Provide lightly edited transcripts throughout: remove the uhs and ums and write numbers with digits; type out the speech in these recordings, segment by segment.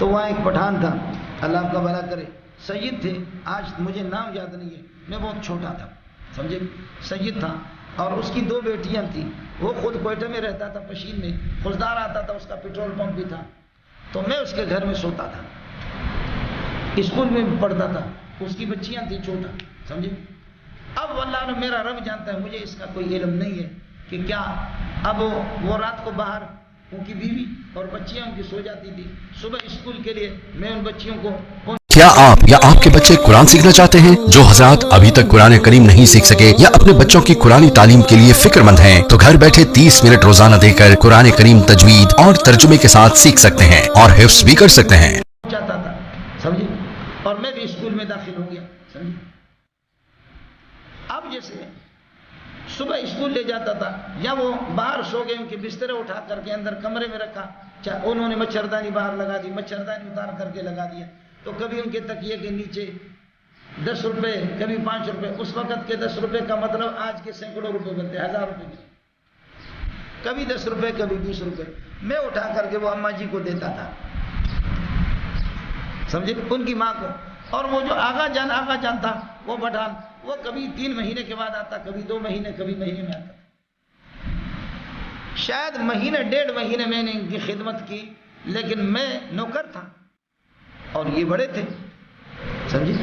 تو وہاں ایک پٹھان تھا، اللہ آپ کا بھلا کرے، سید تھے، آج مجھے نام یاد نہیں ہے، میں بہت چھوٹا تھا، سمجھے، سید تھا، اور اس کی 2 بیٹیاں تھیں، وہ خود کوئٹہ میں رہتا تھا، پشین میں، خزدار آتا تھا، اس کا پیٹرول پمپ بھی تھا، تو میں اس کے گھر میں سوتا تھا، اسکول میں بھی پڑھتا تھا، اس کی بچیاں تھیں چھوٹا، سمجھے۔ اب واللہ نے، میرا رب جانتا ہے، مجھے اس کا کوئی علم نہیں ہے کہ کیا، اب وہ رات کو باہر، ان کی بیوی اور بچیاں ان کی سو جاتی تھی، صبح اسکول کے لیے میں ان بچیوں کو، کیا آپ یا آپ کے بچے قرآن سیکھنا چاہتے ہیں؟ جو حضرات ابھی تک قرآن کریم نہیں سیکھ سکے یا اپنے بچوں کی قرآنی تعلیم کے لیے فکر مند ہیں تو گھر بیٹھے 30 منٹ روزانہ دے کر قرآن کریم تجوید اور ترجمے کے ساتھ سیکھ سکتے ہیں اور حفظ بھی کر سکتے ہیں۔ چاہتا تھا، سمجھے، اور میں بھی اسکول میں داخل ہو گیا، سمجھے۔ اب جیسے صبح اسکول لے جاتا تھا، یا وہ باہر سو گئے، ان کے بسترے اٹھا کر کے اندر کمرے میں رکھا، انہوں نے مچھردانی باہر لگا دی، مچھردانی اتار کر کے لگا دیا، تو کبھی ان کے تکیے کے نیچے 10 روپے، کبھی 5 روپے، اس وقت کے 10 روپے کا مطلب آج کے سینکڑوں روپے بنتے، 1000 روپے کے، کبھی 10 روپے، کبھی 20 روپے، میں اٹھا کر کے وہ اماں جی کو دیتا تھا، سمجھے، ان کی ماں کو۔ اور وہ جو آغا جان تھا، وہ پٹھان، وہ کبھی 3 مہینے کے بعد آتا، کبھی 2 مہینے، کبھی مہینے میں آتا، شاید مہینے 1.5 مہینے میں نے ان کی خدمت کی، لیکن میں نوکر تھا اور یہ بڑے تھے، سمجھے،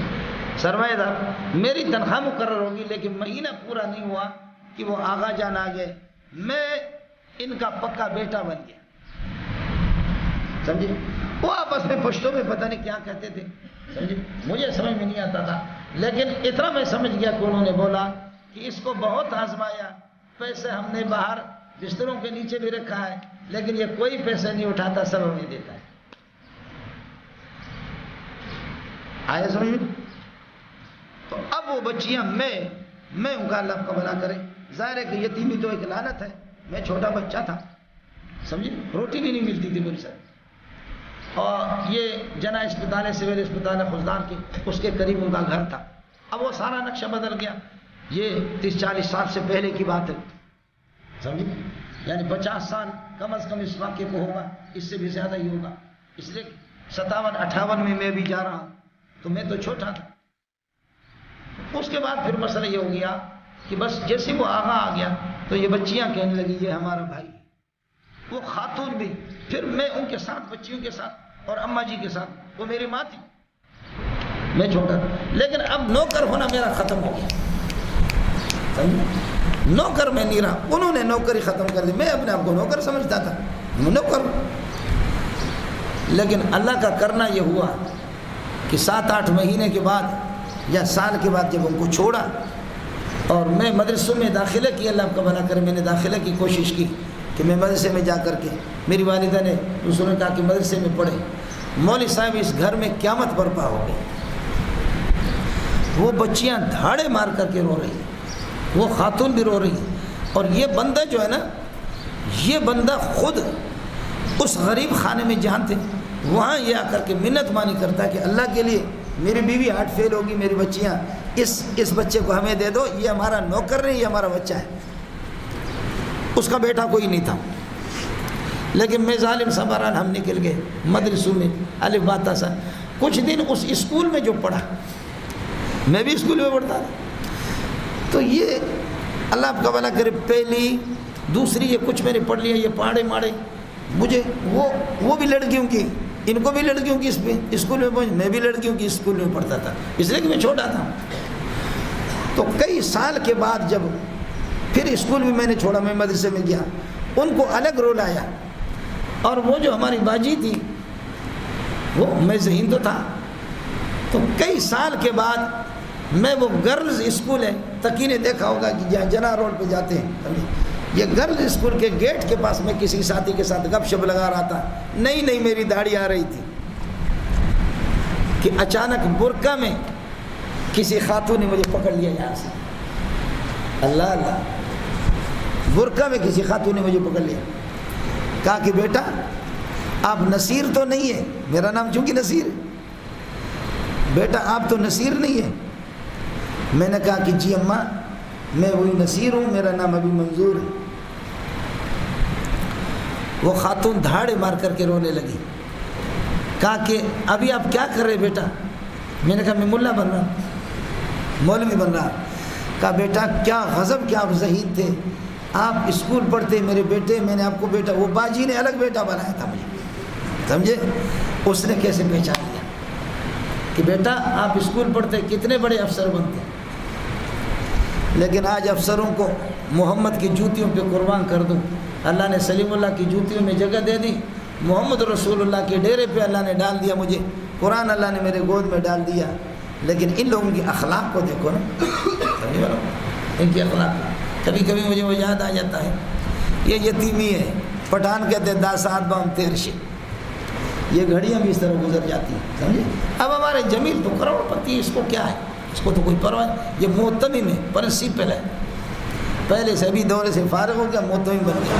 سرمایہ دار، میری تنخواہ مقرر ہوگی، لیکن مہینہ پورا نہیں ہوا کہ وہ آغا جان آ گئے، میں ان کا پکا بیٹا بن گیا، سمجھے۔ وہ آپس میں پشتوں میں پتہ نہیں کیا کہتے تھے، سمجھے، مجھے سمجھ میں نہیں آتا تھا، لیکن اتنا میں سمجھ گیا کہ انہوں نے بولا کہ اس کو بہت آزمایا، پیسے ہم نے باہر بستروں کے نیچے بھی رکھا ہے، لیکن یہ کوئی پیسے نہیں اٹھاتا، سب ہمیں دیتا ہے، آیا سمجھ میں۔ تو اب وہ بچیاں، میں ان کا اللہ کا بھلا کرے، ظاہر ہے کہ یتیمی تو ایک لعنت ہے، میں چھوٹا بچہ تھا، سمجھے، روٹی بھی نہیں ملتی تھی میرے ساتھ، اور یہ جنا اسپتال ہے، سول اسپتال ہے خزدار کے، اس کے قریب ان کا گھر تھا۔ اب وہ سارا نقشہ بدل گیا، یہ 30-40 سال سے پہلے کی بات ہے، سمجھے، یعنی 50 سال کم از کم اس واقعے کو ہوگا، اس سے بھی زیادہ ہی ہوگا، اس لیے 57-58 میں بھی جا رہا ہوں، تو میں تو چھوٹا تھا۔ اس کے بعد پھر مسئلہ یہ ہو گیا کہ بس جیسے وہ آغا آ گیا تو یہ بچیاں کہنے لگی یہ ہمارا بھائی، وہ خاتون بھی، پھر میں ان کے ساتھ، بچیوں کے ساتھ اور اماں جی کے ساتھ، وہ میری ماں تھی، میں چھوٹا تھا، لیکن اب نوکر ہونا میرا ختم ہو گیا، نوکر میں نہیں رہا، انہوں نے نوکری ختم کر دی، میں اپنے آپ کو نوکر سمجھتا تھا، نوکر، لیکن اللہ کا کرنا یہ ہوا کہ 7-8 مہینے کے بعد یا سال کے بعد جب ان کو چھوڑا اور میں مدرسوں میں داخلہ کی، اللہ آپ کا بھلا کرے، میں نے داخلہ کی کوشش کی کہ میں مدرسے میں جا کر کے، میری والدہ نے دوسروں نے کہا کہ مدرسے میں پڑھے، مولوی صاحب اس گھر میں قیامت برپا ہو گئی، وہ بچیاں دھاڑے مار کر کے رو رہی ہیں، وہ خاتون بھی رو رہی ہے، اور یہ بندہ جو ہے نا، یہ بندہ خود اس غریب خانے میں جہاں تھے وہاں یہ آ کر کے منت مانی کرتا ہے کہ اللہ کے لیے میری بیوی ہارٹ فیل ہوگی، میری بچیاں، اس بچے کو ہمیں دے دو، یہ ہمارا نوکر نہیں، یہ ہمارا بچہ ہے، اس کا بیٹا کوئی نہیں تھا، لیکن میں ظالم صبران، ہم نکل گئے مدرسوں میں، الف با تا سا، کچھ دن اس اسکول میں جو پڑھا، میں بھی اسکول میں پڑھتا تھا، تو یہ اللہ آپ کا بھلا کرے، پہلی دوسری یہ کچھ میں نے پڑھ لیا، یہ پاڑے ماڑے، مجھے وہ بھی لڑکیوں کی، ان کو بھی لڑکیوں کی اسکول میں پہنچ، میں بھی لڑکیوں کی اسکول میں پڑھتا تھا، اس لیے کہ میں چھوٹا تھا۔ تو کئی سال کے بعد جب پھر اسکول میں نے چھوڑا، میں مدرسے میں گیا، ان کو الگ رول آیا، اور وہ جو ہماری باجی تھی، وہ میں ذہین تو تھا، تو کئی سال کے بعد میں وہ گرلز اسکول ہے، تقی نے دیکھا ہوگا کہ جہاں جنا روڈ پہ جاتے ہیں، یہ گرلز اسکول کے گیٹ کے پاس میں کسی ساتھی کے ساتھ گپ شپ لگا رہا تھا، نئی میری داڑھی آ رہی تھی کہ اچانک برقع میں کسی خاتون نے مجھے پکڑ لیا یہاں سے، اللہ اللہ، برقع میں کسی خاتون نے مجھے پکڑ لیا، کہا کہ بیٹا آپ نصیر تو نہیں ہے، میرا نام چونکہ نصیر ہے، بیٹا آپ تو نصیر نہیں ہے، میں نے کہا کہ جی اماں میں وہی نصیر ہوں، میرا نام ابھی منظور ہے۔ وہ خاتون دھاڑے مار کر کے رونے لگی، کہا کہ ابھی آپ کیا کر رہے بیٹا؟ میں نے کہا میں ملا بن رہا، مولوی بن رہا۔ کہا بیٹا کیا غضب کہ آپ زہید تھے، آپ اسکول پڑھتے میرے بیٹے، میں نے آپ کو بیٹا، وہ باجی نے الگ بیٹا بنایا تھا مجھے، سمجھے؟ اس نے کیسے پہچان لیا کہ بیٹا آپ اسکول پڑھتے کتنے بڑے افسر بنتے، لیکن آج افسروں کو محمد کی جوتیوں پہ قربان کر دوں۔ اللہ نے سلیم اللہ کی جوتیوں میں جگہ دے دی، محمد رسول اللہ کے ڈیرے پہ اللہ نے ڈال دیا مجھے، قرآن اللہ نے میرے گود میں ڈال دیا، لیکن ان لوگوں کی اخلاق کو دیکھو نا، ان کی اخلاق کبھی کبھی مجھے وہ یاد آ جاتا ہے، یہ یتیمی ہے، پٹھان کہتے ہیں داسات بام تیرشے، یہ گھڑیاں بھی اس طرح گزر جاتی ہیں، سمجھے؟ اب ہمارے جمیل تو کروڑ پتی، اس کو کیا ہے، اس کو تو کوئی پرواہ نہیں، یہ محتمم ہے، پرنسپل ہے، پہلے سے ابھی دورے سے فارغ ہو گیا، محتمم بن گیا۔